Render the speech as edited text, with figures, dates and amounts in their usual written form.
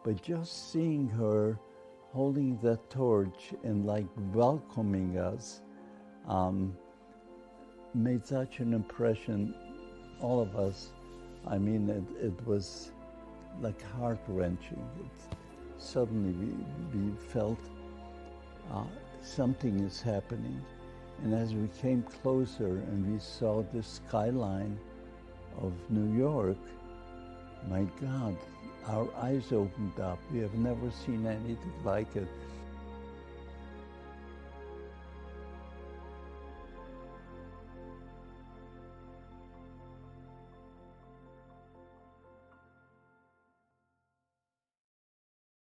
But just seeing her holding that torch and like welcoming us made such an impression, all of us. I mean, it was like heart-wrenching. Suddenly we felt something is happening. And as we came closer and we saw the skyline of New York, my God, our eyes opened up. We have never seen anything like it.